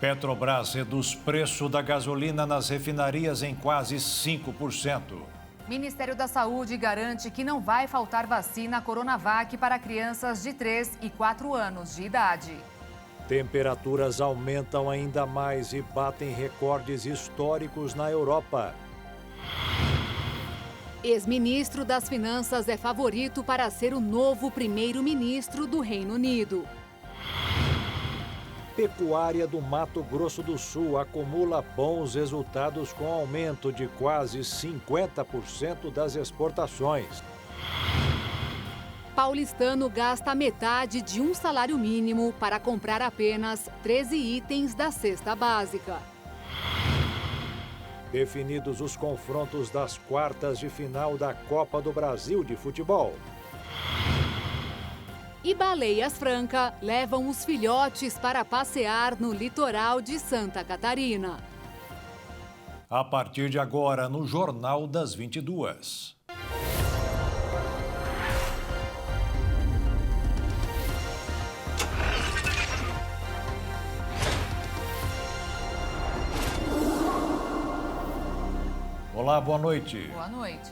Petrobras reduz preço da gasolina nas refinarias em quase 5%. Ministério da Saúde garante que não vai faltar vacina Coronavac para crianças de 3 e 4 anos de idade. Temperaturas aumentam ainda mais e batem recordes históricos na Europa. Ex-ministro das Finanças é favorito para ser o novo primeiro-ministro do Reino Unido. Pecuária do Mato Grosso do Sul acumula bons resultados com aumento de quase 50% das exportações. Paulistano gasta metade de um salário mínimo para comprar apenas 13 itens da cesta básica. Definidos os confrontos das quartas de final da Copa do Brasil de Futebol. E baleias franca levam os filhotes para passear no litoral de Santa Catarina. A partir de agora, no Jornal das 22. Olá, boa noite. Boa noite.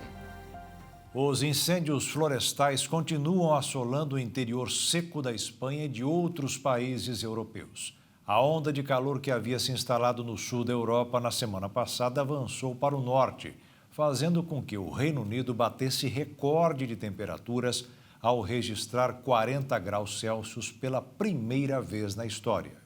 Os incêndios florestais continuam assolando o interior seco da Espanha e de outros países europeus. A onda de calor que havia se instalado no sul da Europa na semana passada avançou para o norte, fazendo com que o Reino Unido batesse recorde de temperaturas ao registrar 40 graus Celsius pela primeira vez na história.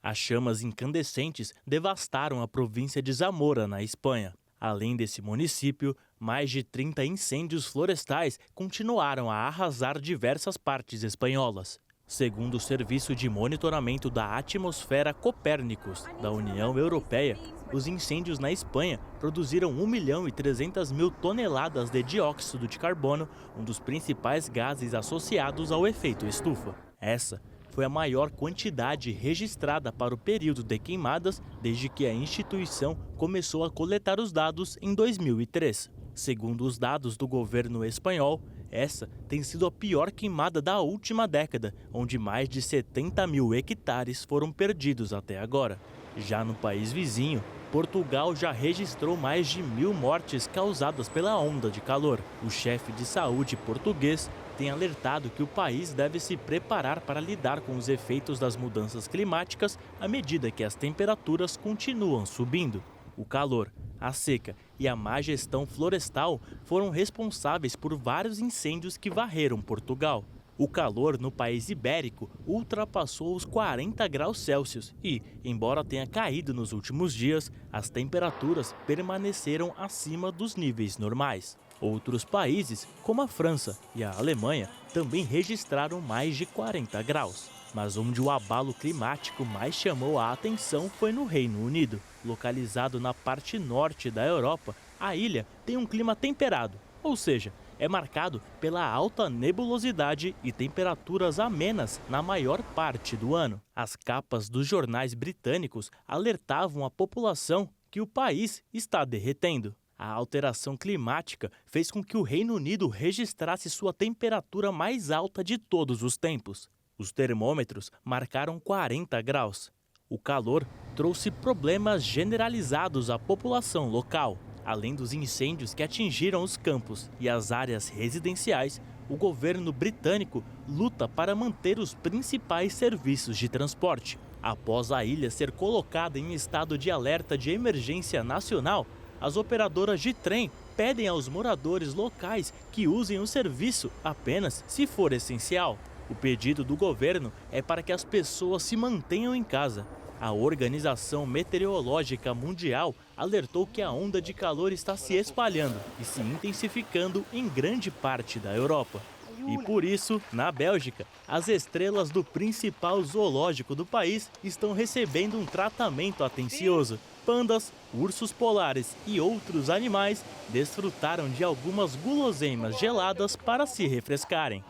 As chamas incandescentes devastaram a província de Zamora, na Espanha. Além desse município, mais de 30 incêndios florestais continuaram a arrasar diversas partes espanholas. Segundo o Serviço de Monitoramento da Atmosfera Copérnicos da União Europeia, os incêndios na Espanha produziram 1.300.000 toneladas de dióxido de carbono, um dos principais gases associados ao efeito estufa. Essa foi a maior quantidade registrada para o período de queimadas desde que a instituição começou a coletar os dados em 2003. Segundo os dados do governo espanhol, essa tem sido a pior queimada da última década, onde mais de 70.000 hectares foram perdidos até agora. Já no país vizinho, Portugal já registrou mais de 1.000 mortes causadas pela onda de calor. O chefe de saúde português tem alertado que o país deve se preparar para lidar com os efeitos das mudanças climáticas à medida que as temperaturas continuam subindo. O calor, a seca e a má gestão florestal foram responsáveis por vários incêndios que varreram Portugal. O calor no país ibérico ultrapassou os 40 graus Celsius e, embora tenha caído nos últimos dias, as temperaturas permaneceram acima dos níveis normais. Outros países, como a França e a Alemanha, também registraram mais de 40 graus. Mas onde o abalo climático mais chamou a atenção foi no Reino Unido. Localizado na parte norte da Europa, a ilha tem um clima temperado, ou seja, é marcado pela alta nebulosidade e temperaturas amenas na maior parte do ano. As capas dos jornais britânicos alertavam a população que o país está derretendo. A alteração climática fez com que o Reino Unido registrasse sua temperatura mais alta de todos os tempos. Os termômetros marcaram 40 graus. O calor trouxe problemas generalizados à população local. Além dos incêndios que atingiram os campos e as áreas residenciais, o governo britânico luta para manter os principais serviços de transporte. Após a ilha ser colocada em estado de alerta de emergência nacional, as operadoras de trem pedem aos moradores locais que usem o serviço apenas se for essencial. O pedido do governo é para que as pessoas se mantenham em casa. A Organização Meteorológica Mundial alertou que a onda de calor está se espalhando e se intensificando em grande parte da Europa. E por isso, na Bélgica, as estrelas do principal zoológico do país estão recebendo um tratamento atencioso. Pandas, ursos polares e outros animais desfrutaram de algumas guloseimas geladas para se refrescarem.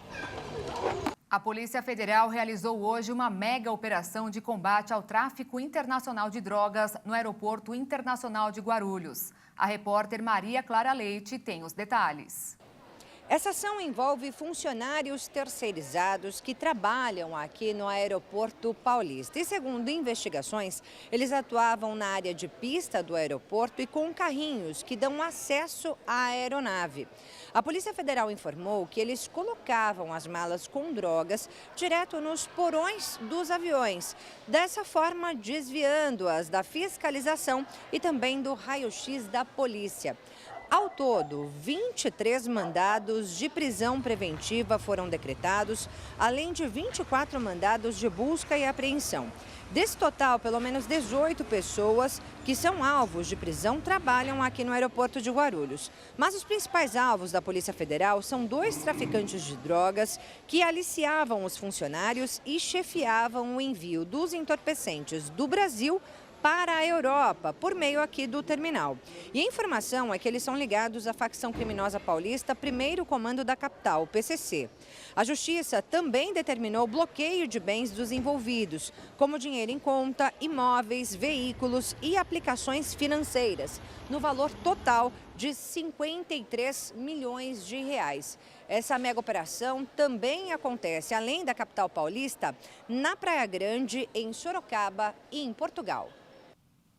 A Polícia Federal realizou hoje uma mega operação de combate ao tráfico internacional de drogas no Aeroporto Internacional de Guarulhos. A repórter Maria Clara Leite tem os detalhes. Essa ação envolve funcionários terceirizados que trabalham aqui no Aeroporto Paulista. E segundo investigações, eles atuavam na área de pista do aeroporto e com carrinhos que dão acesso à aeronave. A Polícia Federal informou que eles colocavam as malas com drogas direto nos porões dos aviões, dessa forma desviando-as da fiscalização e também do raio-x da polícia. Ao todo, 23 mandados de prisão preventiva foram decretados, além de 24 mandados de busca e apreensão. Desse total, pelo menos 18 pessoas que são alvos de prisão trabalham aqui no aeroporto de Guarulhos. Mas os principais alvos da Polícia Federal são 2 traficantes de drogas que aliciavam os funcionários e chefiavam o envio dos entorpecentes do Brasil para a Europa, por meio aqui do terminal. E a informação é que eles são ligados à facção criminosa paulista, Primeiro Comando da Capital, o PCC. A Justiça também determinou o bloqueio de bens dos envolvidos, como dinheiro em conta, imóveis, veículos e aplicações financeiras, no valor total de 53 milhões de reais. Essa mega operação também acontece, além da capital paulista, na Praia Grande, em Sorocaba e em Portugal.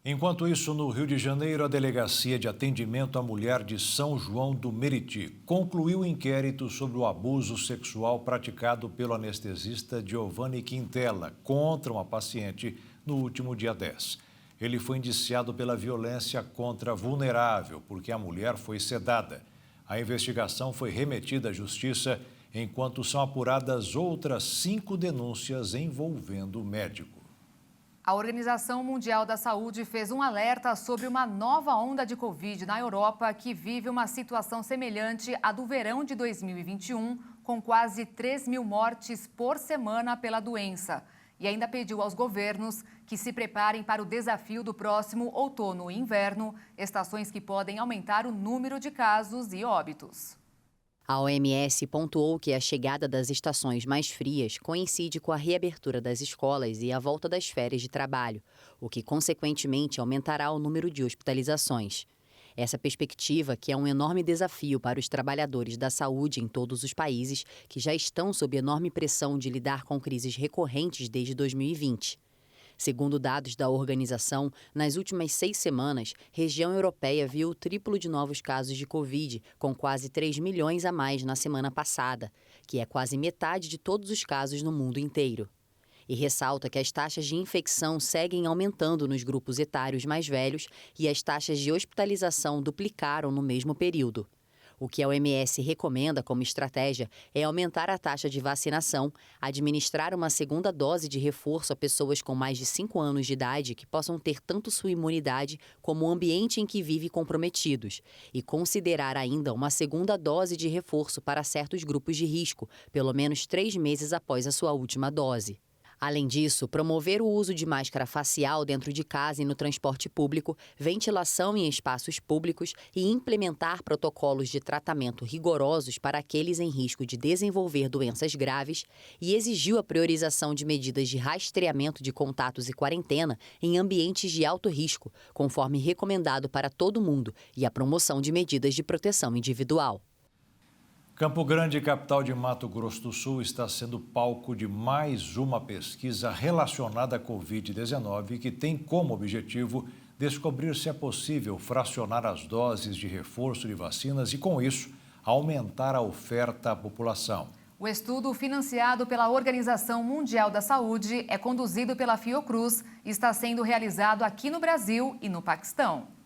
Enquanto isso, no Rio de Janeiro, a Delegacia de Atendimento à Mulher de São João do Meriti concluiu o inquérito sobre o abuso sexual praticado pelo anestesista Giovanni Quintela contra uma paciente no último dia 10. Ele foi indiciado pela violência contra vulnerável, porque a mulher foi sedada. A investigação foi remetida à Justiça, enquanto são apuradas outras 5 denúncias envolvendo o médico. A Organização Mundial da Saúde fez um alerta sobre uma nova onda de Covid na Europa que vive uma situação semelhante à do verão de 2021, com quase 3 mil mortes por semana pela doença. E ainda pediu aos governos que se preparem para o desafio do próximo outono e inverno, estações que podem aumentar o número de casos e óbitos. A OMS pontuou que a chegada das estações mais frias coincide com a reabertura das escolas e a volta das férias de trabalho, o que, consequentemente, aumentará o número de hospitalizações. Essa perspectiva, que é um enorme desafio para os trabalhadores da saúde em todos os países, que já estão sob enorme pressão de lidar com crises recorrentes desde 2020. Segundo dados da organização, nas últimas 6 semanas, a região europeia viu o triplo de novos casos de Covid, com quase 3 milhões a mais na semana passada, que é quase metade de todos os casos no mundo inteiro. E ressalta que as taxas de infecção seguem aumentando nos grupos etários mais velhos e as taxas de hospitalização duplicaram no mesmo período. O que a OMS recomenda como estratégia é aumentar a taxa de vacinação, administrar uma segunda dose de reforço a pessoas com mais de 5 anos de idade que possam ter tanto sua imunidade como o ambiente em que vive comprometidos, e considerar ainda uma segunda dose de reforço para certos grupos de risco, pelo menos 3 meses após a sua última dose. Além disso, promover o uso de máscara facial dentro de casa e no transporte público, ventilação em espaços públicos e implementar protocolos de tratamento rigorosos para aqueles em risco de desenvolver doenças graves, e exigiu a priorização de medidas de rastreamento de contatos e quarentena em ambientes de alto risco, conforme recomendado para todo mundo, e a promoção de medidas de proteção individual. Campo Grande, capital de Mato Grosso do Sul, está sendo palco de mais uma pesquisa relacionada à Covid-19 que tem como objetivo descobrir se é possível fracionar as doses de reforço de vacinas e, com isso, aumentar a oferta à população. O estudo, financiado pela Organização Mundial da Saúde, é conduzido pela Fiocruz e está sendo realizado aqui no Brasil e no Paquistão.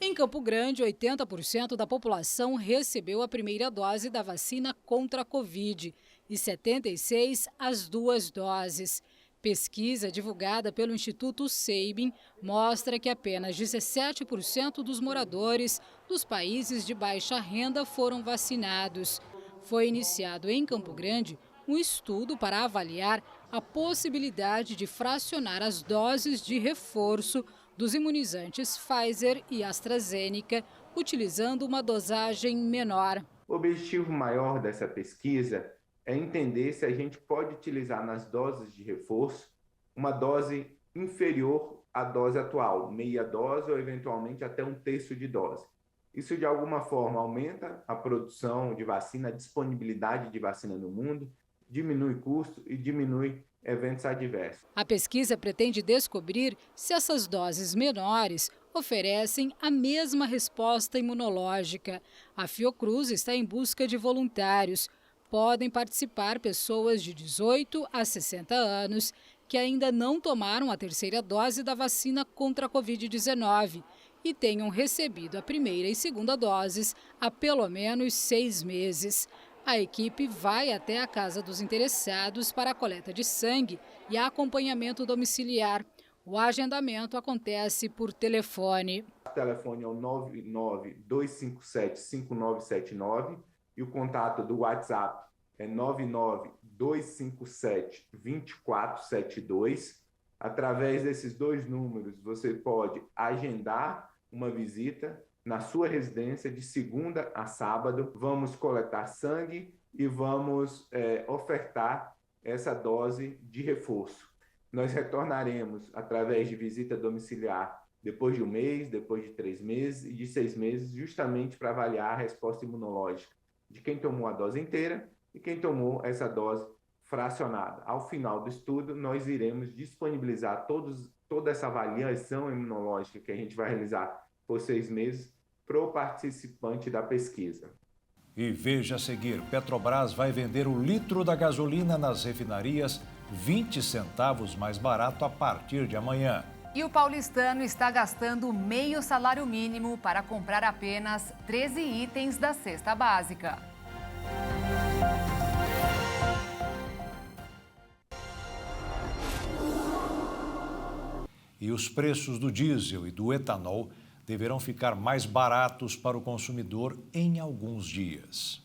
Em Campo Grande, 80% da população recebeu a primeira dose da vacina contra a Covid e 76% as 2 doses. Pesquisa divulgada pelo Instituto Sabin mostra que apenas 17% dos moradores dos países de baixa renda foram vacinados. Foi iniciado em Campo Grande um estudo para avaliar a possibilidade de fracionar as doses de reforço dos imunizantes Pfizer e AstraZeneca, utilizando uma dosagem menor. O objetivo maior dessa pesquisa é entender se a gente pode utilizar nas doses de reforço uma dose inferior à dose atual, meia dose ou eventualmente até 1/3 de dose. Isso, de alguma forma, aumenta a produção de vacina, a disponibilidade de vacina no mundo, diminui custo e diminui eventos adversos. A pesquisa pretende descobrir se essas doses menores oferecem a mesma resposta imunológica. A Fiocruz está em busca de voluntários. Podem participar pessoas de 18 a 60 anos que ainda não tomaram a terceira dose da vacina contra a Covid-19 e tenham recebido a primeira e segunda doses há pelo menos 6 meses. A equipe vai até a casa dos interessados para a coleta de sangue e acompanhamento domiciliar. O agendamento acontece por telefone. O telefone é o 99257-5979 e o contato do WhatsApp é 99257-2472. Através desses dois números, você pode agendar uma visita na sua residência de segunda a sábado. Vamos coletar sangue e vamos ofertar essa dose de reforço. Nós retornaremos através de visita domiciliar depois de 1 mês, depois de 3 meses e de 6 meses, justamente para avaliar a resposta imunológica de quem tomou a dose inteira e quem tomou essa dose fracionada. Ao final do estudo, nós iremos disponibilizar toda essa avaliação imunológica que a gente vai realizar por 6 meses para o participante da pesquisa. E veja a seguir, Petrobras vai vender o litro da gasolina nas refinarias 20 centavos mais barato a partir de amanhã. E o paulistano está gastando meio salário mínimo para comprar apenas 13 itens da cesta básica. E os preços do diesel e do etanol deverão ficar mais baratos para o consumidor em alguns dias.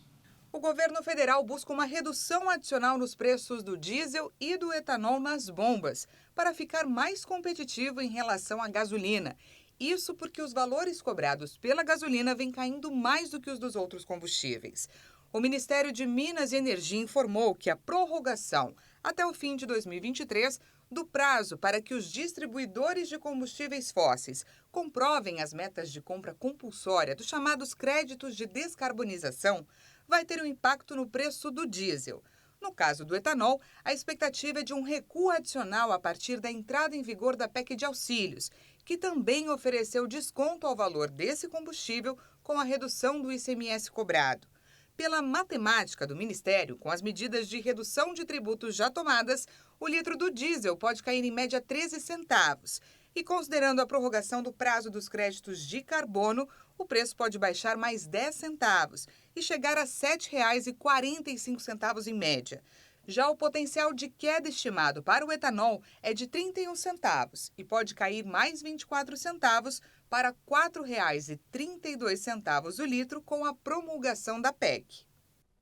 O governo federal busca uma redução adicional nos preços do diesel e do etanol nas bombas, para ficar mais competitivo em relação à gasolina. Isso porque os valores cobrados pela gasolina vêm caindo mais do que os dos outros combustíveis. O Ministério de Minas e Energia informou que a prorrogação até o fim de 2023 do prazo para que os distribuidores de combustíveis fósseis comprovem as metas de compra compulsória dos chamados créditos de descarbonização vai ter um impacto no preço do diesel. No caso do etanol, a expectativa é de um recuo adicional a partir da entrada em vigor da PEC de auxílios, que também ofereceu desconto ao valor desse combustível com a redução do ICMS cobrado. Pela matemática do Ministério, com as medidas de redução de tributos já tomadas, o litro do diesel pode cair em média 13 centavos. E considerando a prorrogação do prazo dos créditos de carbono, o preço pode baixar mais 10 centavos e chegar a R$ 7,45 em média. Já o potencial de queda estimado para o etanol é de 31 centavos e pode cair mais 24 centavos para R$ 4,32 o litro com a promulgação da PEC.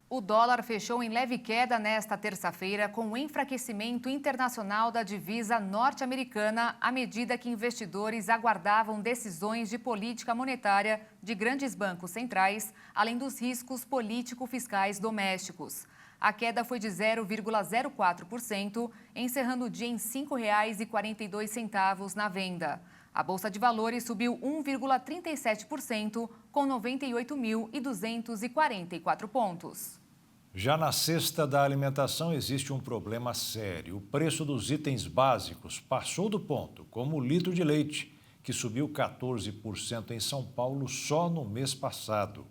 O dólar fechou em leve queda nesta terça-feira com o enfraquecimento internacional da divisa norte-americana à medida que investidores aguardavam decisões de política monetária de grandes bancos centrais, além dos riscos político-fiscais domésticos. A queda foi de 0,04%, encerrando o dia em R$ 5,42 na venda. A Bolsa de Valores subiu 1,37%, com 98.244 pontos. Já na cesta da alimentação existe um problema sério. O preço dos itens básicos passou do ponto, como o litro de leite, que subiu 14% em São Paulo só no mês passado.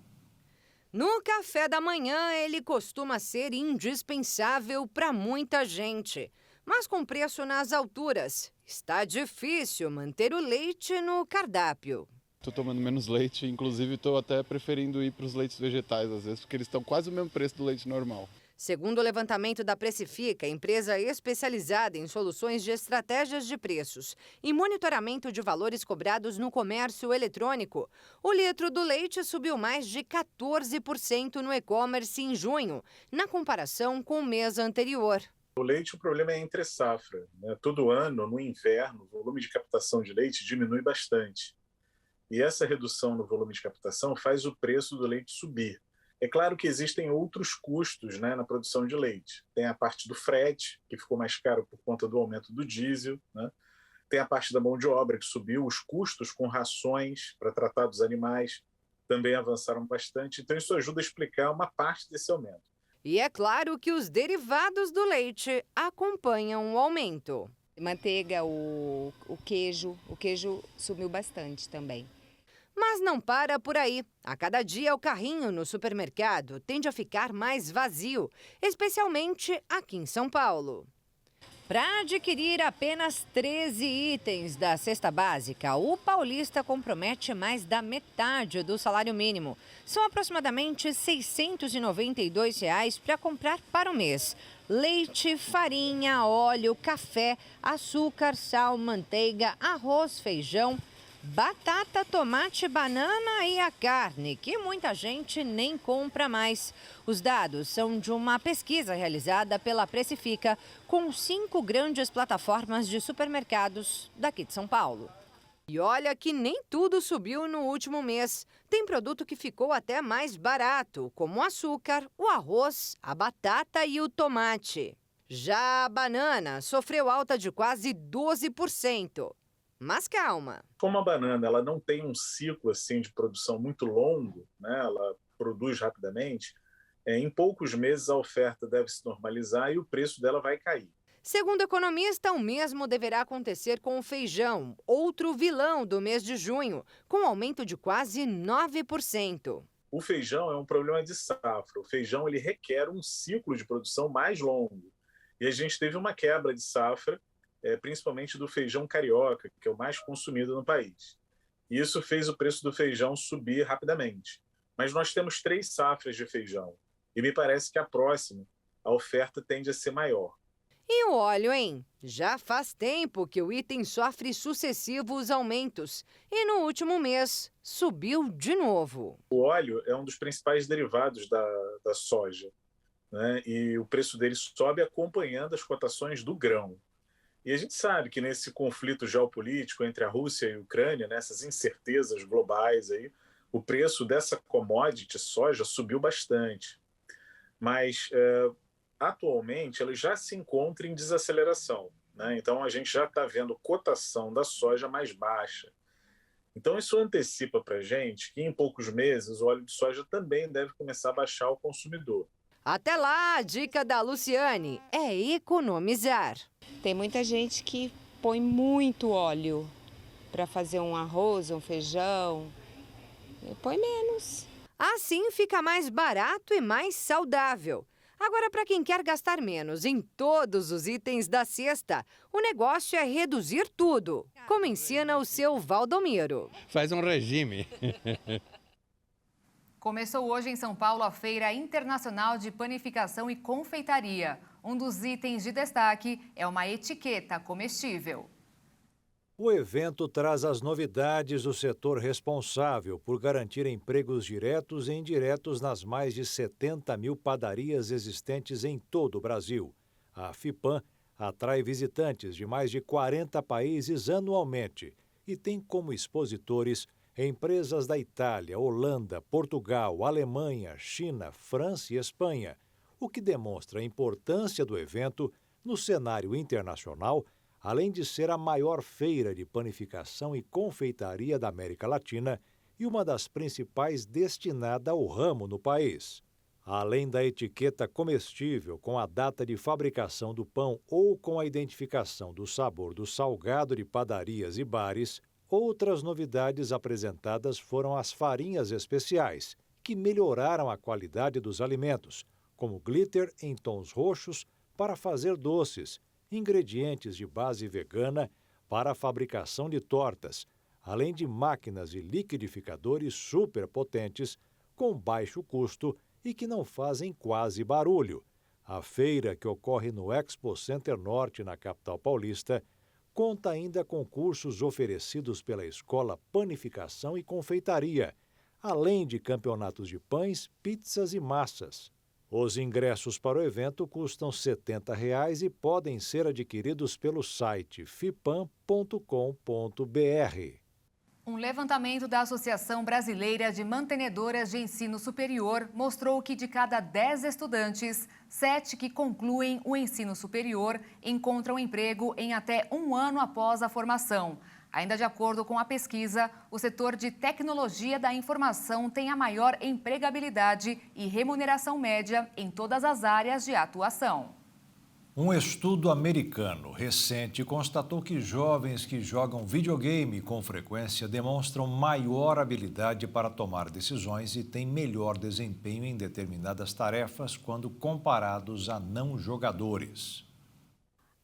No café da manhã, ele costuma ser indispensável para muita gente. Mas com preço nas alturas, está difícil manter o leite no cardápio. Estou tomando menos leite, inclusive estou até preferindo ir para os leites vegetais, às vezes, porque eles estão quase o mesmo preço do leite normal. Segundo o levantamento da Precifica, empresa especializada em soluções de estratégias de preços e monitoramento de valores cobrados no comércio eletrônico, o litro do leite subiu mais de 14% no e-commerce em junho, na comparação com o mês anterior. O leite, o problema é entre safra, né? Todo ano, no inverno, o volume de captação de leite diminui bastante. E essa redução no volume de captação faz o preço do leite subir. É claro que existem outros custos, né, na produção de leite. Tem a parte do frete, que ficou mais caro por conta do aumento do diesel, né? Tem a parte da mão de obra, que subiu, os custos com rações para tratar dos animais também avançaram bastante, então isso ajuda a explicar uma parte desse aumento. E é claro que os derivados do leite acompanham o aumento. Manteiga, o queijo subiu bastante também. Mas não para por aí. A cada dia o carrinho no supermercado tende a ficar mais vazio, especialmente aqui em São Paulo. Para adquirir apenas 13 itens da cesta básica, o paulista compromete mais da metade do salário mínimo. São aproximadamente R$ 692 para comprar para o mês. Leite, farinha, óleo, café, açúcar, sal, manteiga, arroz, feijão, batata, tomate, banana e a carne, que muita gente nem compra mais. Os dados são de uma pesquisa realizada pela Precifica com 5 grandes plataformas de supermercados daqui de São Paulo. E olha que nem tudo subiu no último mês. Tem produto que ficou até mais barato, como o açúcar, o arroz, a batata e o tomate. Já a banana sofreu alta de quase 12%. Mas calma. Como a banana ela não tem um ciclo assim de produção muito longo, né? Ela produz rapidamente, em poucos meses a oferta deve se normalizar e o preço dela vai cair. Segundo o economista, o mesmo deverá acontecer com o feijão, outro vilão do mês de junho, com aumento de quase 9%. O feijão é um problema de safra. O feijão ele requer um ciclo de produção mais longo. E a gente teve uma quebra de safra, principalmente do feijão carioca, que é o mais consumido no país. E isso fez o preço do feijão subir rapidamente. Mas nós temos 3 safras de feijão. E me parece que a próxima, a oferta tende a ser maior. E o óleo, hein? Já faz tempo que o item sofre sucessivos aumentos. E no último mês, subiu de novo. O óleo é um dos principais derivados da soja, né? E o preço dele sobe acompanhando as cotações do grão. E a gente sabe que nesse conflito geopolítico entre a Rússia e a Ucrânia, nessas incertezas globais, aí, o preço dessa commodity soja subiu bastante. Mas, atualmente, ela já se encontra em desaceleração, né? Então, a gente já está vendo cotação da soja mais baixa. Então, isso antecipa para a gente que, em poucos meses, o óleo de soja também deve começar a baixar ao consumidor. Até lá, a dica da Luciane é economizar. Tem muita gente que põe muito óleo para fazer um arroz, um feijão. Põe menos. Assim fica mais barato e mais saudável. Agora, para quem quer gastar menos em todos os itens da cesta, o negócio é reduzir tudo, como ensina o seu Valdomiro. Faz um regime. Começou hoje em São Paulo a Feira Internacional de Panificação e Confeitaria. Um dos itens de destaque é uma etiqueta comestível. O evento traz as novidades do setor responsável por garantir empregos diretos e indiretos nas mais de 70 mil padarias existentes em todo o Brasil. A FIPAM atrai visitantes de mais de 40 países anualmente e tem como expositores empresas da Itália, Holanda, Portugal, Alemanha, China, França e Espanha, o que demonstra a importância do evento no cenário internacional, além de ser a maior feira de panificação e confeitaria da América Latina e uma das principais destinada ao ramo no país. Além da etiqueta comestível com a data de fabricação do pão ou com a identificação do sabor do salgado de padarias e bares, outras novidades apresentadas foram as farinhas especiais, que melhoraram a qualidade dos alimentos, como glitter em tons roxos para fazer doces, ingredientes de base vegana para a fabricação de tortas, além de máquinas e liquidificadores superpotentes com baixo custo e que não fazem quase barulho. A feira, que ocorre no Expo Center Norte, na capital paulista, conta ainda com cursos oferecidos pela Escola Panificação e Confeitaria, além de campeonatos de pães, pizzas e massas. Os ingressos para o evento custam R$ 70 e podem ser adquiridos pelo site fipan.com.br. Um levantamento da Associação Brasileira de Mantenedoras de Ensino Superior mostrou que de cada 10 estudantes, 7 que concluem o ensino superior encontram emprego em até 1 ano após a formação. Ainda de acordo com a pesquisa, o setor de tecnologia da informação tem a maior empregabilidade e remuneração média em todas as áreas de atuação. Um estudo americano recente constatou que jovens que jogam videogame com frequência demonstram maior habilidade para tomar decisões e têm melhor desempenho em determinadas tarefas quando comparados a não jogadores.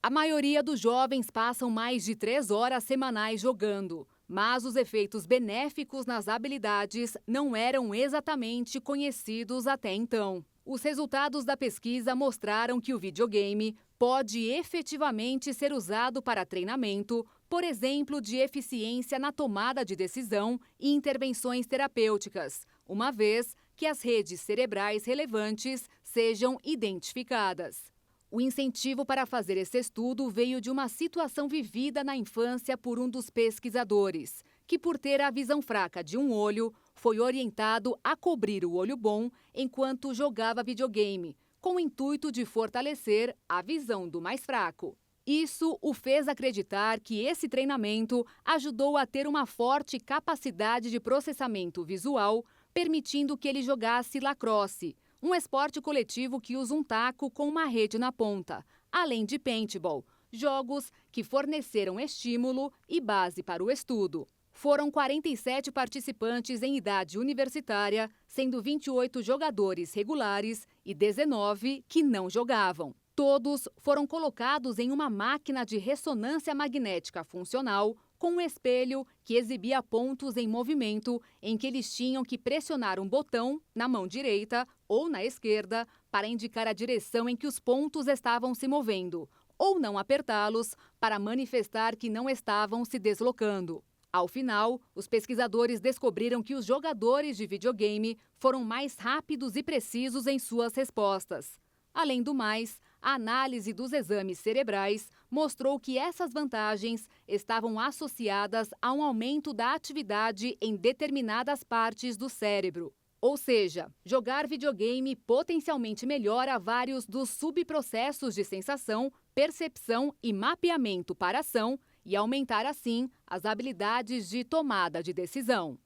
A maioria dos jovens passam mais de 3 horas semanais jogando, mas os efeitos benéficos nas habilidades não eram exatamente conhecidos até então. Os resultados da pesquisa mostraram que o videogame pode efetivamente ser usado para treinamento, por exemplo, de eficiência na tomada de decisão e intervenções terapêuticas, uma vez que as redes cerebrais relevantes sejam identificadas. O incentivo para fazer esse estudo veio de uma situação vivida na infância por um dos pesquisadores, que, por ter a visão fraca de um olho, foi orientado a cobrir o olho bom enquanto jogava videogame, com o intuito de fortalecer a visão do mais fraco. Isso o fez acreditar que esse treinamento ajudou a ter uma forte capacidade de processamento visual, permitindo que ele jogasse lacrosse, um esporte coletivo que usa um taco com uma rede na ponta, além de paintball, jogos que forneceram estímulo e base para o estudo. Foram 47 participantes em idade universitária, sendo 28 jogadores regulares e 19 que não jogavam. Todos foram colocados em uma máquina de ressonância magnética funcional com um espelho que exibia pontos em movimento em que eles tinham que pressionar um botão na mão direita ou na esquerda para indicar a direção em que os pontos estavam se movendo, ou não apertá-los para manifestar que não estavam se deslocando. Ao final, os pesquisadores descobriram que os jogadores de videogame foram mais rápidos e precisos em suas respostas. Além do mais, a análise dos exames cerebrais mostrou que essas vantagens estavam associadas a um aumento da atividade em determinadas partes do cérebro. Ou seja, jogar videogame potencialmente melhora vários dos subprocessos de sensação, percepção e mapeamento para ação, e aumentar, assim, as habilidades de tomada de decisão.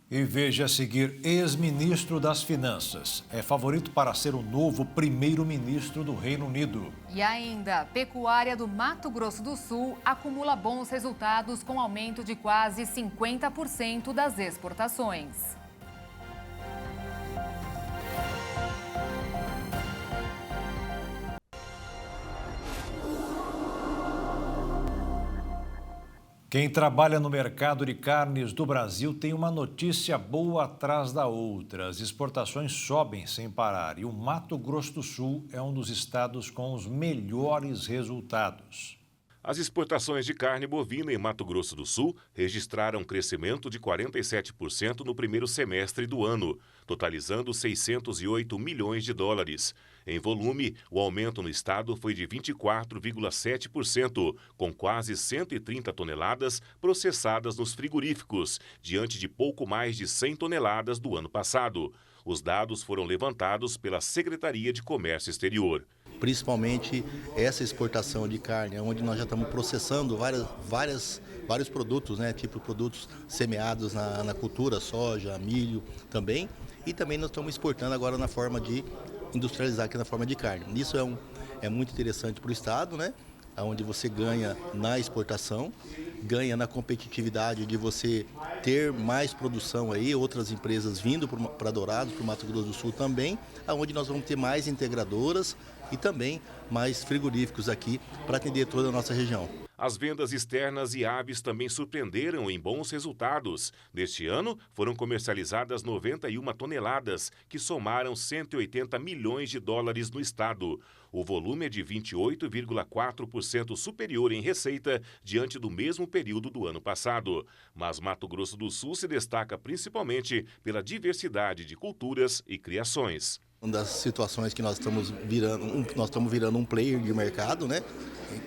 E veja a seguir, ex-ministro das Finanças. É favorito para ser o novo primeiro-ministro do Reino Unido. E ainda, pecuária do Mato Grosso do Sul acumula bons resultados com aumento de quase 50% das exportações. Quem trabalha no mercado de carnes do Brasil tem uma notícia boa atrás da outra. As exportações sobem sem parar e o Mato Grosso do Sul é um dos estados com os melhores resultados. As exportações de carne bovina em Mato Grosso do Sul registraram um crescimento de 47% no primeiro semestre do ano, totalizando 608 milhões de dólares. Em volume, o aumento no estado foi de 24,7%, com quase 130 toneladas processadas nos frigoríficos, diante de pouco mais de 100 toneladas do ano passado. Os dados foram levantados pela Secretaria de Comércio Exterior. Principalmente essa exportação de carne, onde nós já estamos processando vários produtos, né, tipo produtos semeados na cultura, soja, milho também. E também nós estamos exportando agora na forma de industrializar aqui na forma de carne. Isso é muito interessante para o estado, né? Onde você ganha na exportação, ganha na competitividade de você ter mais produção aí, outras empresas vindo para Dourados, para o Mato Grosso do Sul também, onde nós vamos ter mais integradoras e também mais frigoríficos aqui para atender toda a nossa região. As vendas externas e aves também surpreenderam em bons resultados. Neste ano, foram comercializadas 91 toneladas, que somaram 180 milhões de dólares no estado. O volume é de 28,4% superior em receita diante do mesmo período do ano passado. Mas Mato Grosso do Sul se destaca principalmente pela diversidade de culturas e criações. Uma das situações que nós estamos virando um player de mercado, né,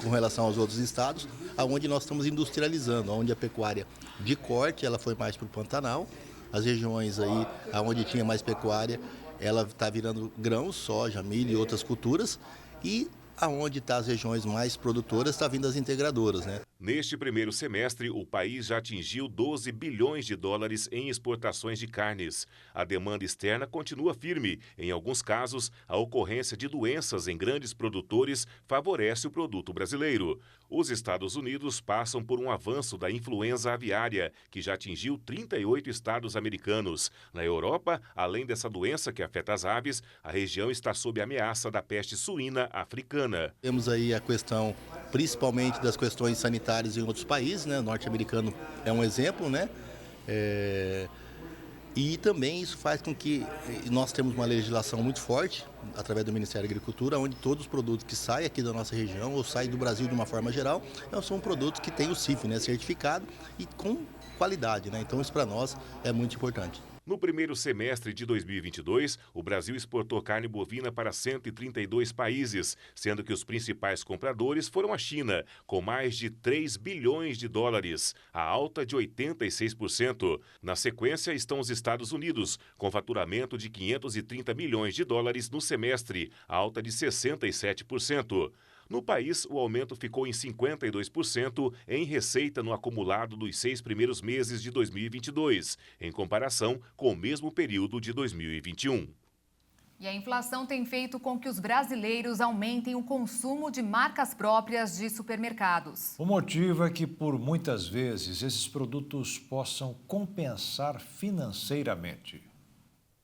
com relação aos outros estados, aonde nós estamos industrializando, onde a pecuária de corte ela foi mais para o Pantanal, as regiões aí aonde tinha mais pecuária, ela está virando grãos, soja, milho e outras culturas, e aonde está as regiões mais produtoras está vindo as integradoras, né? Neste primeiro semestre, o país já atingiu 12 bilhões de dólares em exportações de carnes. A demanda externa continua firme. Em alguns casos, a ocorrência de doenças em grandes produtores favorece o produto brasileiro. Os Estados Unidos passam por um avanço da influenza aviária, que já atingiu 38 estados americanos. Na Europa, além dessa doença que afeta as aves, a região está sob a ameaça da peste suína africana. Temos aí a questão, principalmente das questões sanitárias em outros países, né? O norte-americano é um exemplo, né? E também isso faz com que nós temos uma legislação muito forte, através do Ministério da Agricultura, onde todos os produtos que saem aqui da nossa região ou saem do Brasil de uma forma geral, são produtos que têm o CIF, né, certificado e com qualidade, né? Então isso para nós é muito importante. No primeiro semestre de 2022, o Brasil exportou carne bovina para 132 países, sendo que os principais compradores foram a China, com mais de 3 bilhões de dólares, a alta de 86%. Na sequência estão os Estados Unidos, com faturamento de 530 milhões de dólares no semestre, alta de 67%. No país, o aumento ficou em 52% em receita no acumulado dos 6 primeiros meses de 2022, em comparação com o mesmo período de 2021. E a inflação tem feito com que os brasileiros aumentem o consumo de marcas próprias de supermercados. O motivo é que, por muitas vezes, esses produtos possam compensar financeiramente.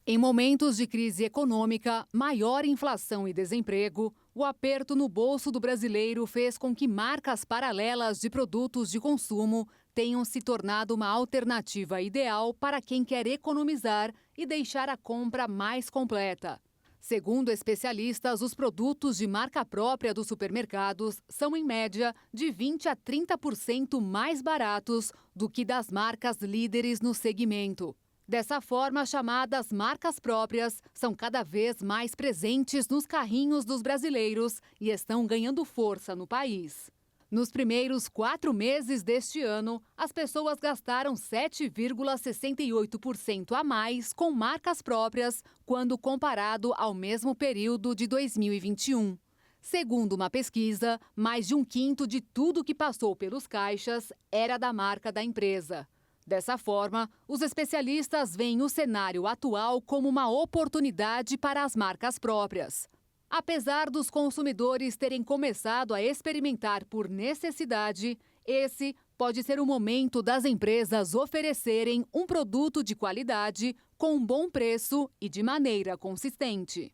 Em momentos de crise econômica, maior inflação e desemprego, o aperto no bolso do brasileiro fez com que marcas paralelas de produtos de consumo tenham se tornado uma alternativa ideal para quem quer economizar e deixar a compra mais completa. Segundo especialistas, os produtos de marca própria dos supermercados são, em média, de 20% a 30% mais baratos do que das marcas líderes no segmento. Dessa forma, as chamadas marcas próprias são cada vez mais presentes nos carrinhos dos brasileiros e estão ganhando força no país. Nos primeiros 4 meses deste ano, as pessoas gastaram 7,68% a mais com marcas próprias quando comparado ao mesmo período de 2021. Segundo uma pesquisa, mais de 1/5 de tudo que passou pelos caixas era da marca da empresa. Dessa forma, os especialistas veem o cenário atual como uma oportunidade para as marcas próprias. Apesar dos consumidores terem começado a experimentar por necessidade, esse pode ser o momento das empresas oferecerem um produto de qualidade, com um bom preço e de maneira consistente.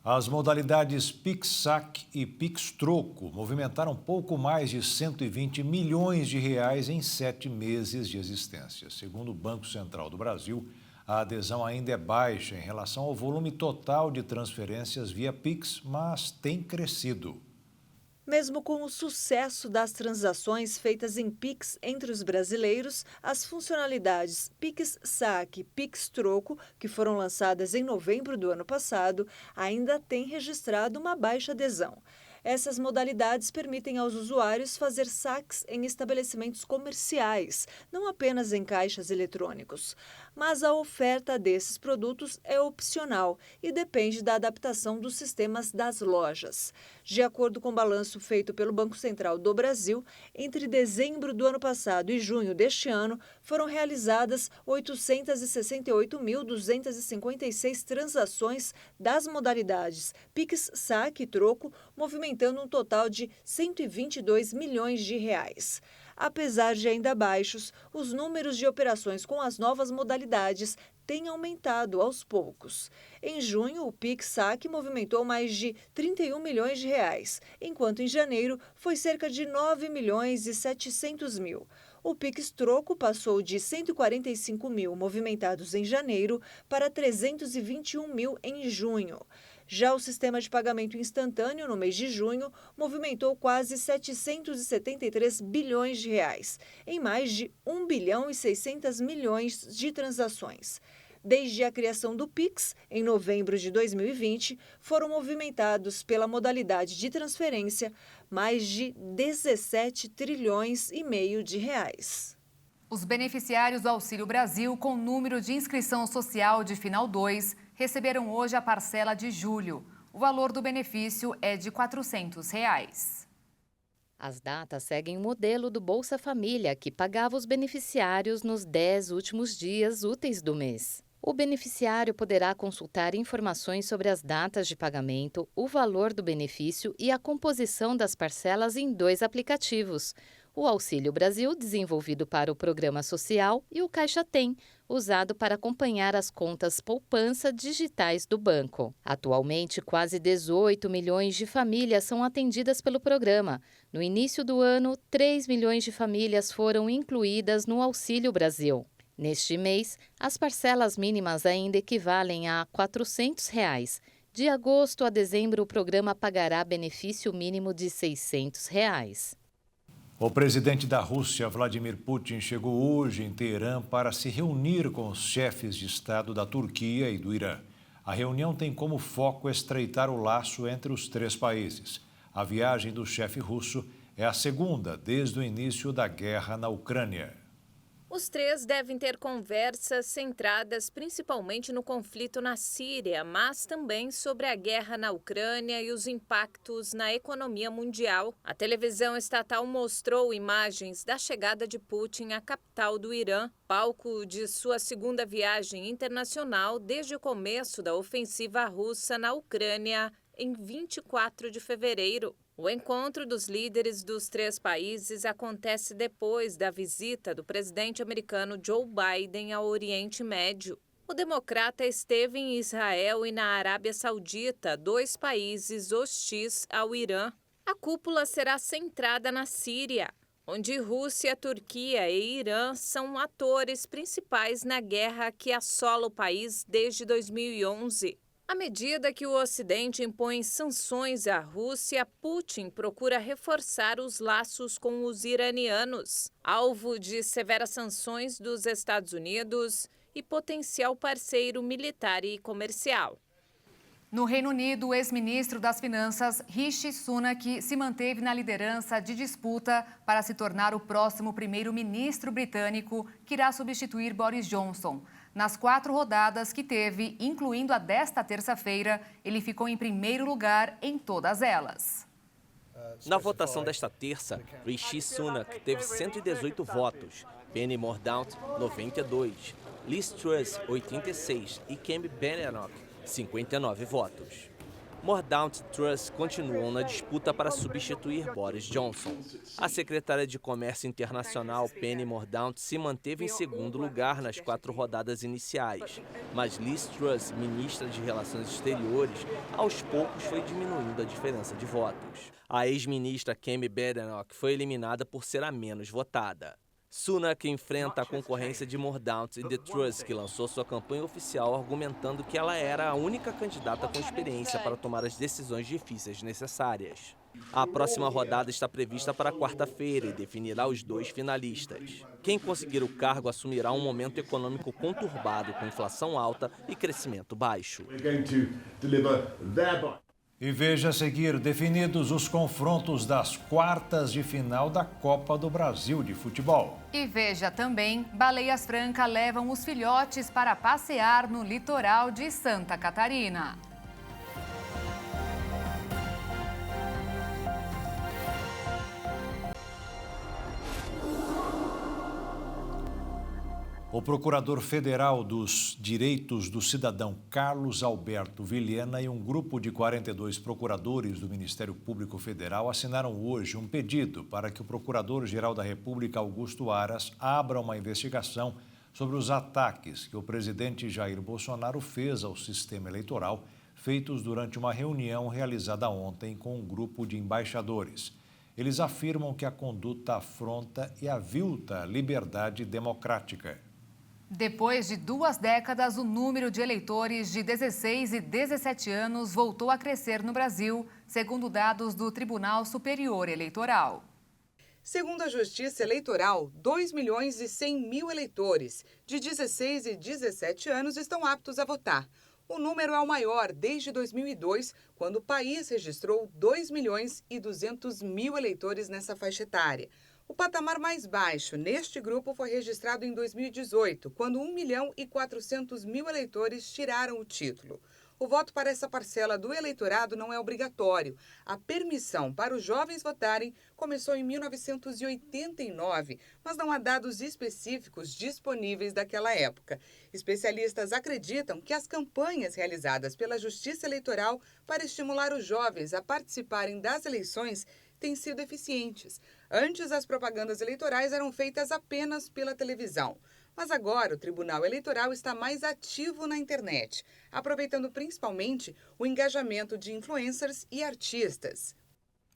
As modalidades Pix-Saque e Pix-Troco movimentaram pouco mais de 120 milhões de reais em 7 meses de existência. Segundo o Banco Central do Brasil, a adesão ainda é baixa em relação ao volume total de transferências via Pix, mas tem crescido. Mesmo com o sucesso das transações feitas em Pix entre os brasileiros, as funcionalidades Pix-Saque e Pix-Troco, que foram lançadas em novembro do ano passado, ainda têm registrado uma baixa adesão. Essas modalidades permitem aos usuários fazer saques em estabelecimentos comerciais, não apenas em caixas eletrônicos. Mas a oferta desses produtos é opcional e depende da adaptação dos sistemas das lojas. De acordo com o balanço feito pelo Banco Central do Brasil, entre dezembro do ano passado e junho deste ano, foram realizadas 868.256 transações das modalidades Pix, Saque e Troco, movimentando um total de 122 milhões de reais. Apesar de ainda baixos, os números de operações com as novas modalidades têm aumentado aos poucos. Em junho, o Pix-Saque movimentou mais de 31 milhões de reais, enquanto em janeiro foi cerca de 9 milhões e 700 mil. O Pix-Troco passou de 145 mil movimentados em janeiro para 321 mil em junho. Já o sistema de pagamento instantâneo, no mês de junho, movimentou quase 773 bilhões de reais, em mais de 1 bilhão e 600 milhões de transações. Desde a criação do Pix, em novembro de 2020, foram movimentados pela modalidade de transferência mais de 17 trilhões e meio de reais. Os beneficiários do Auxílio Brasil com número de inscrição social de final 2 receberam hoje a parcela de julho. O valor do benefício é de R$ 400. As datas seguem o modelo do Bolsa Família, que pagava os beneficiários nos 10 últimos dias úteis do mês. O beneficiário poderá consultar informações sobre as datas de pagamento, o valor do benefício e a composição das parcelas em 2 aplicativos: o Auxílio Brasil, desenvolvido para o Programa Social, e o Caixa Tem, usado para acompanhar as contas poupança digitais do banco. Atualmente, quase 18 milhões de famílias são atendidas pelo programa. No início do ano, 3 milhões de famílias foram incluídas no Auxílio Brasil. Neste mês, as parcelas mínimas ainda equivalem a R$ 400. De agosto a dezembro, o programa pagará benefício mínimo de R$ 600. O presidente da Rússia, Vladimir Putin, chegou hoje em Teherã para se reunir com os chefes de Estado da Turquia e do Irã. A reunião tem como foco estreitar o laço entre os 3 países. A viagem do chefe russo é a segunda desde o início da guerra na Ucrânia. Os 3 devem ter conversas centradas principalmente no conflito na Síria, mas também sobre a guerra na Ucrânia e os impactos na economia mundial. A televisão estatal mostrou imagens da chegada de Putin à capital do Irã, palco de sua segunda viagem internacional desde o começo da ofensiva russa na Ucrânia em 24 de fevereiro. O encontro dos líderes dos 3 países acontece depois da visita do presidente americano Joe Biden ao Oriente Médio. O democrata esteve em Israel e na Arábia Saudita, 2 países hostis ao Irã. A cúpula será centrada na Síria, onde Rússia, Turquia e Irã são atores principais na guerra que assola o país desde 2011. À medida que o Ocidente impõe sanções à Rússia, Putin procura reforçar os laços com os iranianos, alvo de severas sanções dos Estados Unidos e potencial parceiro militar e comercial. No Reino Unido, o ex-ministro das Finanças, Rishi Sunak, se manteve na liderança de disputa para se tornar o próximo primeiro-ministro britânico que irá substituir Boris Johnson. Nas 4 rodadas que teve, incluindo a desta terça-feira, ele ficou em primeiro lugar em todas elas. Na votação desta terça, Rishi Sunak teve 118 votos, Penny Mordaunt, 92, Liz Truss, 86 e Kemi Badenoch, 59 votos. Mordaunt e Truss continuam na disputa para substituir Boris Johnson. A secretária de Comércio Internacional, Penny Mordaunt, se manteve em segundo lugar nas 4 rodadas iniciais, mas Liz Truss, ministra de Relações Exteriores, aos poucos foi diminuindo a diferença de votos. A ex-ministra Kemi Badenoch foi eliminada por ser a menos votada. Sunak enfrenta a concorrência de Mordaunt e de Truss, que lançou sua campanha oficial argumentando que ela era a única candidata com experiência para tomar as decisões difíceis necessárias. A próxima rodada está prevista para quarta-feira e definirá os 2 finalistas. Quem conseguir o cargo assumirá um momento econômico conturbado, com inflação alta e crescimento baixo. E veja a seguir, definidos os confrontos das quartas de final da Copa do Brasil de Futebol. E veja também, baleias francas levam os filhotes para passear no litoral de Santa Catarina. O procurador federal dos Direitos do Cidadão, Carlos Alberto Vilhena, e um grupo de 42 procuradores do Ministério Público Federal assinaram hoje um pedido para que o Procurador-Geral da República, Augusto Aras, abra uma investigação sobre os ataques que o presidente Jair Bolsonaro fez ao sistema eleitoral, feitos durante uma reunião realizada ontem com um grupo de embaixadores. Eles afirmam que a conduta afronta e avilta a liberdade democrática. Depois de 2 décadas, o número de eleitores de 16 e 17 anos voltou a crescer no Brasil, segundo dados do Tribunal Superior Eleitoral. Segundo a Justiça Eleitoral, 2.100.000 eleitores de 16 e 17 anos estão aptos a votar. O número é o maior desde 2002, quando o país registrou 2.200.000 eleitores nessa faixa etária. O patamar mais baixo neste grupo foi registrado em 2018, quando 1.400.000 eleitores tiraram o título. O voto para essa parcela do eleitorado não é obrigatório. A permissão para os jovens votarem começou em 1989, mas não há dados específicos disponíveis daquela época. Especialistas acreditam que as campanhas realizadas pela Justiça Eleitoral para estimular os jovens a participarem das eleições têm sido eficientes. Antes, as propagandas eleitorais eram feitas apenas pela televisão. Mas agora o Tribunal Eleitoral está mais ativo na internet, aproveitando principalmente o engajamento de influencers e artistas.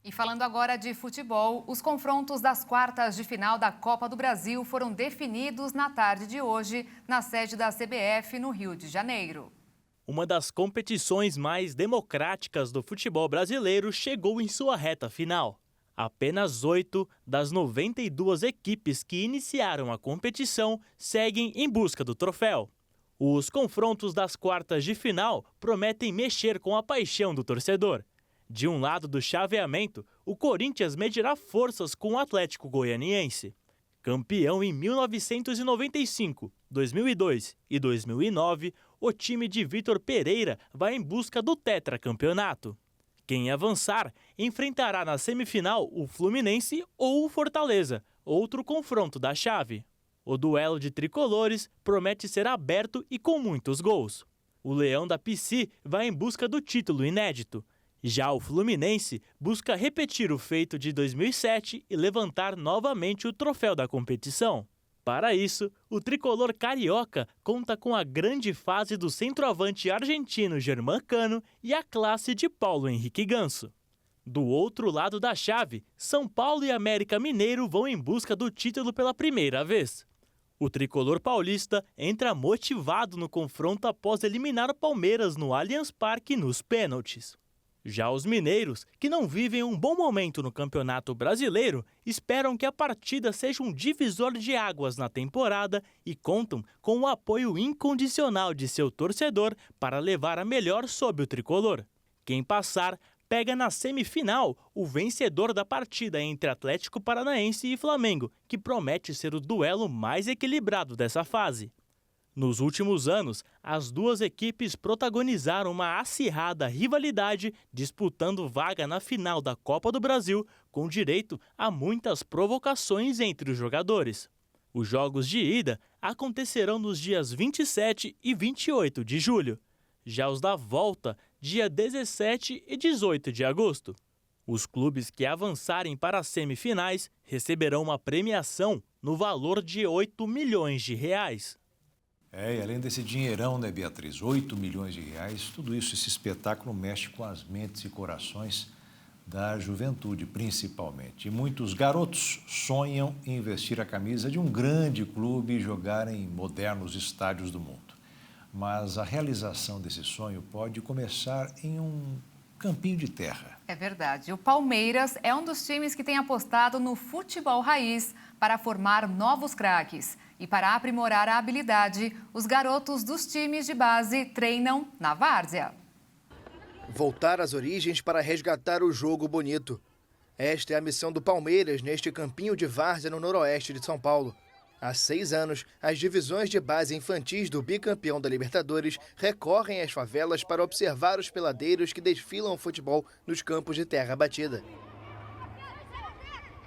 E falando agora de futebol, os confrontos das quartas de final da Copa do Brasil foram definidos na tarde de hoje, na sede da CBF, no Rio de Janeiro. Uma das competições mais democráticas do futebol brasileiro chegou em sua reta final. Apenas 8 das 92 equipes que iniciaram a competição seguem em busca do troféu. Os confrontos das quartas de final prometem mexer com a paixão do torcedor. De um lado do chaveamento, o Corinthians medirá forças com o Atlético Goianiense. Campeão em 1995, 2002 e 2009, o time de Vitor Pereira vai em busca do tetracampeonato. Quem avançar enfrentará na semifinal o Fluminense ou o Fortaleza, outro confronto da chave. O duelo de tricolores promete ser aberto e com muitos gols. O Leão da PC vai em busca do título inédito. Já o Fluminense busca repetir o feito de 2007 e levantar novamente o troféu da competição. Para isso, o tricolor carioca conta com a grande fase do centroavante argentino Germán Cano e a classe de Paulo Henrique Ganso. Do outro lado da chave, São Paulo e América Mineiro vão em busca do título pela primeira vez. O tricolor paulista entra motivado no confronto após eliminar o Palmeiras no Allianz Parque nos pênaltis. Já os mineiros, que não vivem um bom momento no Campeonato Brasileiro, esperam que a partida seja um divisor de águas na temporada e contam com o apoio incondicional de seu torcedor para levar a melhor sob o tricolor. Quem passar, pega na semifinal o vencedor da partida entre Atlético Paranaense e Flamengo, que promete ser o duelo mais equilibrado dessa fase. Nos últimos anos, as duas equipes protagonizaram uma acirrada rivalidade disputando vaga na final da Copa do Brasil, com direito a muitas provocações entre os jogadores. Os jogos de ida acontecerão nos dias 27 e 28 de julho. Já os da volta, dia 17 e 18 de agosto. Os clubes que avançarem para as semifinais receberão uma premiação no valor de R$8 milhões. E além desse dinheirão, né, Beatriz? 8 milhões de reais, tudo isso, esse espetáculo mexe com as mentes e corações da juventude, principalmente. E muitos garotos sonham em vestir a camisa de um grande clube e jogar em modernos estádios do mundo. Mas a realização desse sonho pode começar em um campinho de terra. É verdade. O Palmeiras é um dos times que tem apostado no futebol raiz para formar novos craques. E para aprimorar a habilidade, os garotos dos times de base treinam na várzea. Voltar às origens para resgatar o jogo bonito. Esta é a missão do Palmeiras neste campinho de várzea no noroeste de São Paulo. Há 6 anos, as divisões de base infantis do bicampeão da Libertadores recorrem às favelas para observar os peladeiros que desfilam o futebol nos campos de terra batida.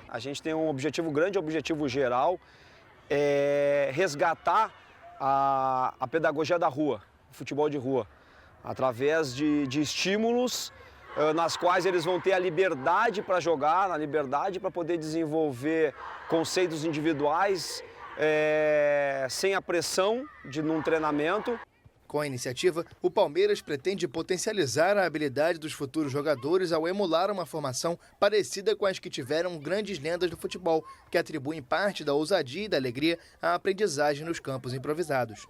A gente tem um grande objetivo geral, é resgatar a pedagogia da rua, o futebol de rua, através de estímulos nas quais eles vão ter a liberdade para jogar, a liberdade para poder desenvolver conceitos individuais, sem a pressão num treinamento. Com a iniciativa, o Palmeiras pretende potencializar a habilidade dos futuros jogadores ao emular uma formação parecida com as que tiveram grandes lendas do futebol, que atribuem parte da ousadia e da alegria à aprendizagem nos campos improvisados.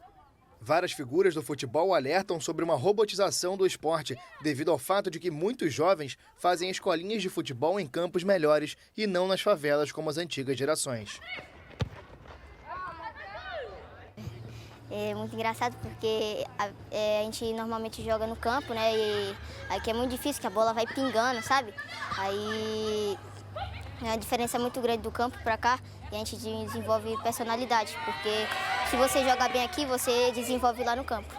Várias figuras do futebol alertam sobre uma robotização do esporte, devido ao fato de que muitos jovens fazem escolinhas de futebol em campos melhores e não nas favelas como as antigas gerações. É muito engraçado porque a gente normalmente joga no campo, né? E aqui é muito difícil, que a bola vai pingando, sabe? Aí a diferença é muito grande do campo para cá e a gente desenvolve personalidade, porque se você joga bem aqui, você desenvolve lá no campo.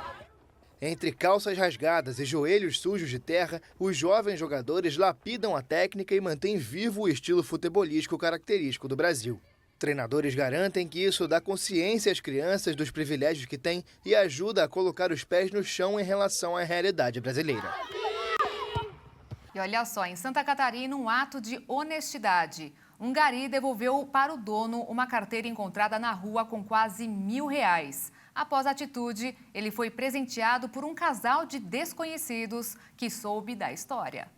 Entre calças rasgadas e joelhos sujos de terra, os jovens jogadores lapidam a técnica e mantêm vivo o estilo futebolístico característico do Brasil. Treinadores garantem que isso dá consciência às crianças dos privilégios que têm e ajuda a colocar os pés no chão em relação à realidade brasileira. E olha só, em Santa Catarina, um ato de honestidade. Um gari devolveu para o dono uma carteira encontrada na rua com quase R$1.000. Após a atitude, ele foi presenteado por um casal de desconhecidos que soube da história.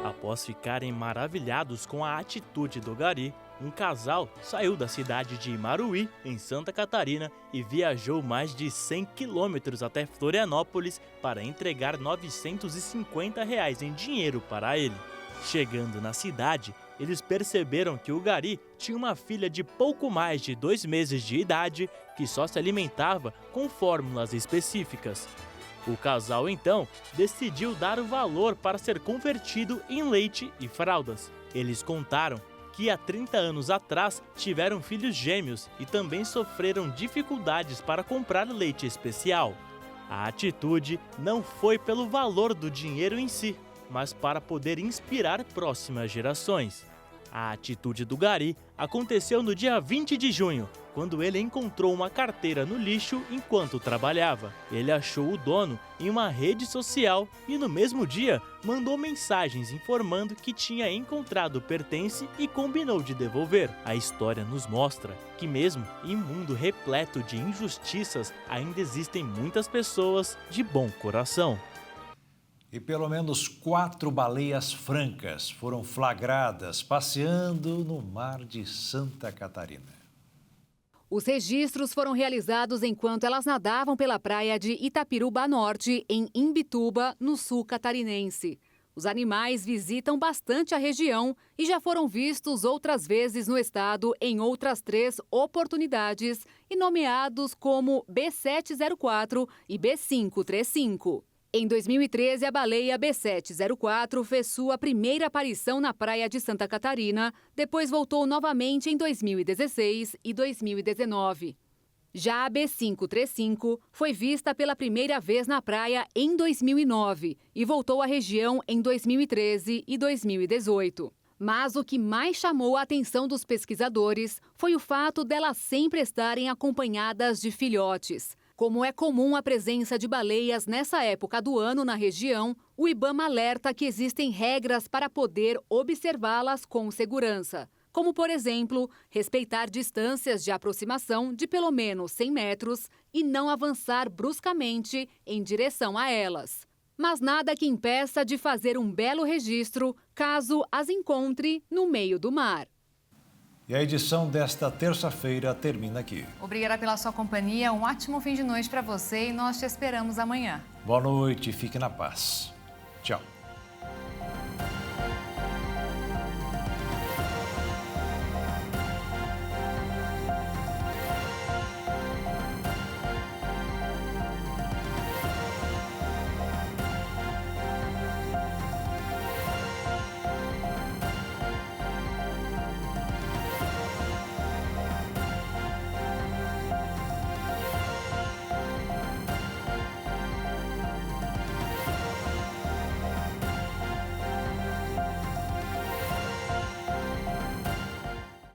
Após ficarem maravilhados com a atitude do gari, um casal saiu da cidade de Imaruí, em Santa Catarina, e viajou mais de 100 quilômetros até Florianópolis para entregar R$950 em dinheiro para ele. Chegando na cidade, eles perceberam que o gari tinha uma filha de pouco mais de 2 meses de idade que só se alimentava com fórmulas específicas. O casal, então, decidiu dar o valor para ser convertido em leite e fraldas. Eles contaram que há 30 anos atrás tiveram filhos gêmeos e também sofreram dificuldades para comprar leite especial. A atitude não foi pelo valor do dinheiro em si, mas para poder inspirar próximas gerações. A atitude do gari aconteceu no dia 20 de junho, quando ele encontrou uma carteira no lixo enquanto trabalhava. Ele achou o dono em uma rede social e no mesmo dia mandou mensagens informando que tinha encontrado o pertence e combinou de devolver. A história nos mostra que mesmo em um mundo repleto de injustiças, ainda existem muitas pessoas de bom coração. E pelo menos 4 baleias francas foram flagradas passeando no mar de Santa Catarina. Os registros foram realizados enquanto elas nadavam pela praia de Itapiruba Norte, em Imbituba, no sul catarinense. Os animais visitam bastante a região e já foram vistos outras vezes no estado em outras 3 oportunidades e nomeados como B704 e B535. Em 2013, a baleia B704 fez sua primeira aparição na praia de Santa Catarina, depois voltou novamente em 2016 e 2019. Já a B535 foi vista pela primeira vez na praia em 2009 e voltou à região em 2013 e 2018. Mas o que mais chamou a atenção dos pesquisadores foi o fato delas sempre estarem acompanhadas de filhotes. Como é comum a presença de baleias nessa época do ano na região, o IBAMA alerta que existem regras para poder observá-las com segurança. Como, por exemplo, respeitar distâncias de aproximação de pelo menos 100 metros e não avançar bruscamente em direção a elas. Mas nada que impeça de fazer um belo registro caso as encontre no meio do mar. E a edição desta terça-feira termina aqui. Obrigada pela sua companhia, um ótimo fim de noite para você e nós te esperamos amanhã. Boa noite, fique na paz. Tchau.